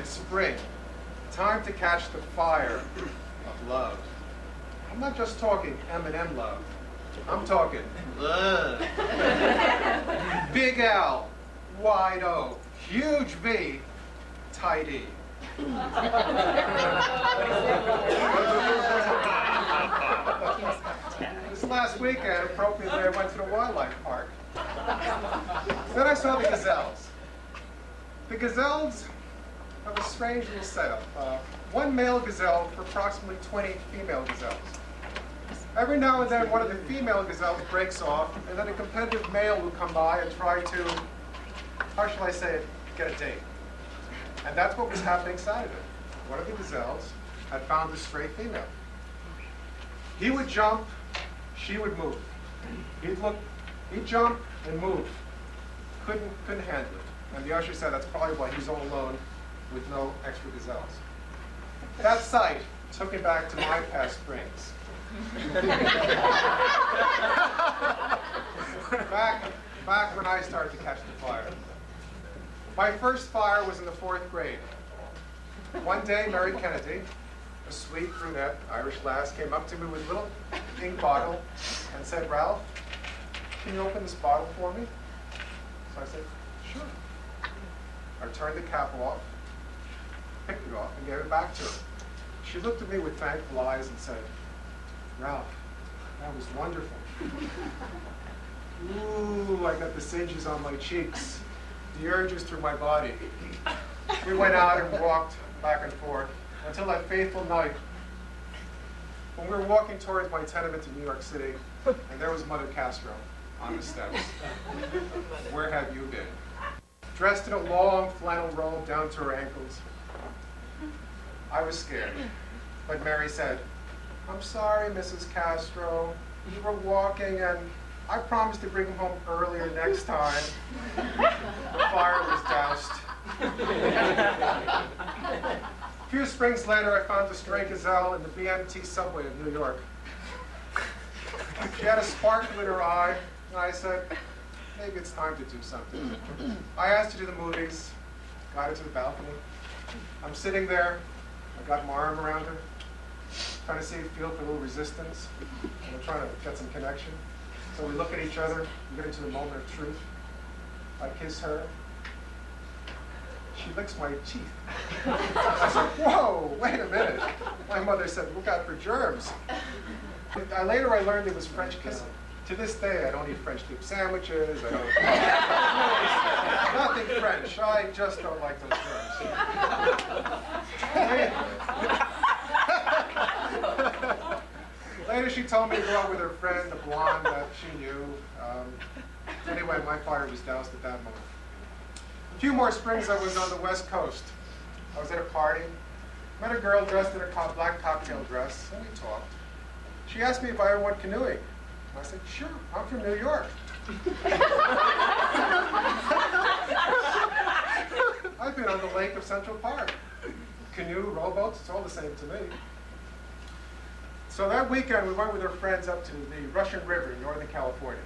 It's spring. Time to catch the fire of love. I'm not just talking M&M love. I'm talking love. Big L, wide O, huge V, tight E. This last weekend, appropriately, I went to the wildlife park. Then I saw the gazelles. The gazelles have a strange little setup. One male gazelle for approximately 20 female gazelles. Every now and then, one of the female gazelles breaks off, and then a competitive male will come by and try to, how shall I say it, get a date. And that's what was happening Saturday. One of the gazelles had found a stray female. He would jump, she would move. He'd jump and move. Couldn't handle it. And the usher said that's probably why he's all alone with no extra gazelles. That sight took him back to my past springs. back when I started to catch the fire. My first fire was in the 4th grade. One day, Mary Kennedy, a sweet brunette Irish lass, came up to me with a little ink bottle and said, "Ralph, can you open this bottle for me?" So I said, "Sure." I turned the cap off, picked it off, and gave it back to her. She looked at me with thankful eyes and said, "Ralph, that was wonderful." Ooh, I got the singes on my cheeks, the urges through my body. We went out and walked back and forth until that fateful night when we were walking towards my tenement in New York City, and there was Mother Castro on the steps. Where have you been? Dressed in a long flannel robe down to her ankles. I was scared, but Mary said, "I'm sorry, Mrs. Castro. We were walking, and I promised to bring him home earlier next time." The fire was doused. A few springs later, I found a stray gazelle in the BMT subway of New York. She had a sparkle in her eye, and I said, maybe it's time to do something. I asked her to the movies, got her to the balcony. I'm sitting there, I got my arm around her, trying to see, feel for a little resistance, and we're trying to get some connection. So we look at each other, we get into the moment of truth. I kiss her. She licks my teeth. I said, "Whoa, wait a minute." My mother said, "Look out for germs." Later I learned it was French kissing. To this day, I don't eat French dip sandwiches. I don't. Nothing French. I just don't like those germs. Later, she told me to go out with her friend, the blonde that she knew. Anyway, my fire was doused at that moment. A few more springs, I was on the West Coast. I was at a party, met a girl dressed in a black cocktail dress, and we talked. She asked me if I ever went canoeing. I said, "Sure, I'm from New York." I've been on the lake of Central Park. Canoe, rowboats, it's all the same to me. So that weekend, we went with our friends up to the Russian River in Northern California.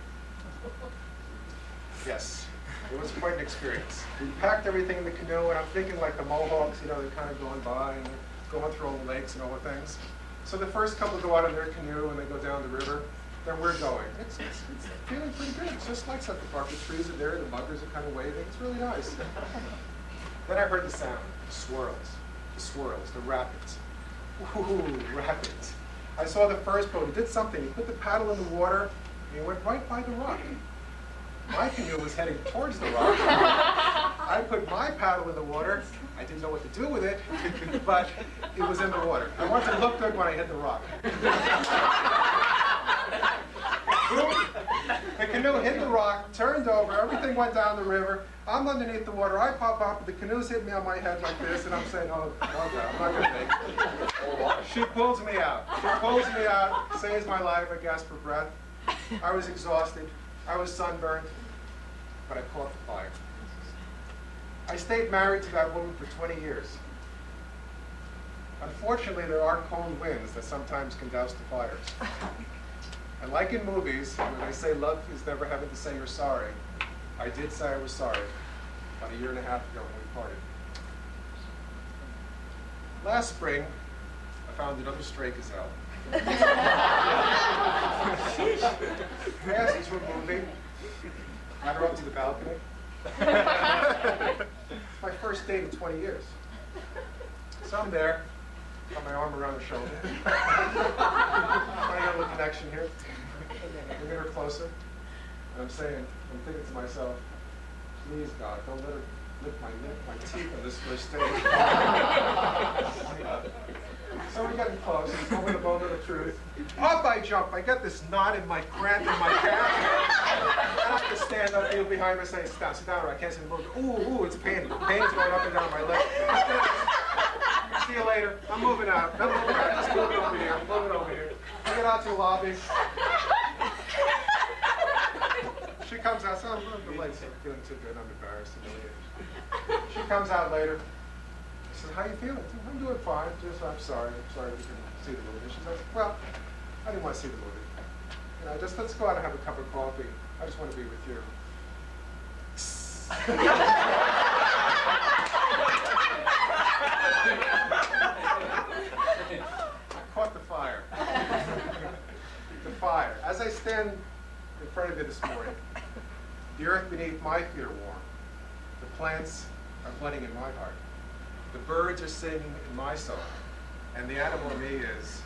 Yes, it was quite an experience. We packed everything in the canoe, and I'm thinking like the Mohawks, you know, they're kind of going by and they're going through all the lakes and all the things. So the first couple go out in their canoe and they go down the river. Then we're going. It's feeling pretty good. It's just like Central Park. The trees are there, the muggers are kind of waving. It's really nice. Then I heard the sound, the swirls, the rapids. Ooh, rapids. I saw the first boat. He did something. He put the paddle in the water, and he went right by the rock. My canoe was heading towards the rock. I put my paddle in the water. I didn't know what to do with it, but it was in the water. I wanted to look good when I hit the rock. The canoe hit the rock, turned over, everything went down the river. I'm underneath the water. I pop up, the canoe's hit me on my head like this, and I'm saying, "Oh, no, I'm not going to make it." She pulls me out. She pulls me out, saves my life. I gasped for breath. I was exhausted. I was sunburned, but I caught the fire. I stayed married to that woman for 20 years. Unfortunately, there are cold winds that sometimes can douse the fires. And like in movies, when they say love is never having to say you're sorry, I did say I was sorry about a year and a half ago when we parted. Last spring, I found another stray gazelle. I asked her to a movie. Got her up to the balcony. It's my first date in 20 years. So I'm there, got my arm around her shoulder. Trying to get a little connection here. Bringing her closer. And I'm thinking to myself, please God, don't let her lick my teeth on this first date. So we're getting close. It's over the moment of truth. Up I jump. I get this knot in my cramp in my calf. I have to stand up, feel behind me, saying, sit down, or I can't see the movie. Ooh, it's pain. The pain's going up and down my leg. See you later. I'm moving out. Just moving over here. I'm moving over here. I get out to the lobby. She comes out. So I'm the legs are feeling too good. I'm embarrassed. She comes out later. I said, how you feeling? I'm doing fine. I'm sorry we couldn't see the movie. She says, well, I didn't want to see the movie. Just let's go out and have a cup of coffee. I just want to be with you. I caught the fire. The fire. As I stand in front of you this morning, the earth beneath my feet are warm. The plants are flooding in my heart. The birds are singing in my soul. And the animal in me is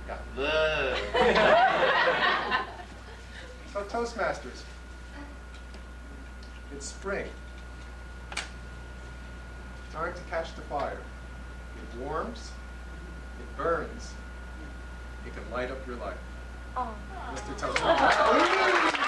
got love. So Toastmasters, it's spring. Time to catch the fire. It warms, it burns, it can light up your life. Oh. Mr. Toastmaster.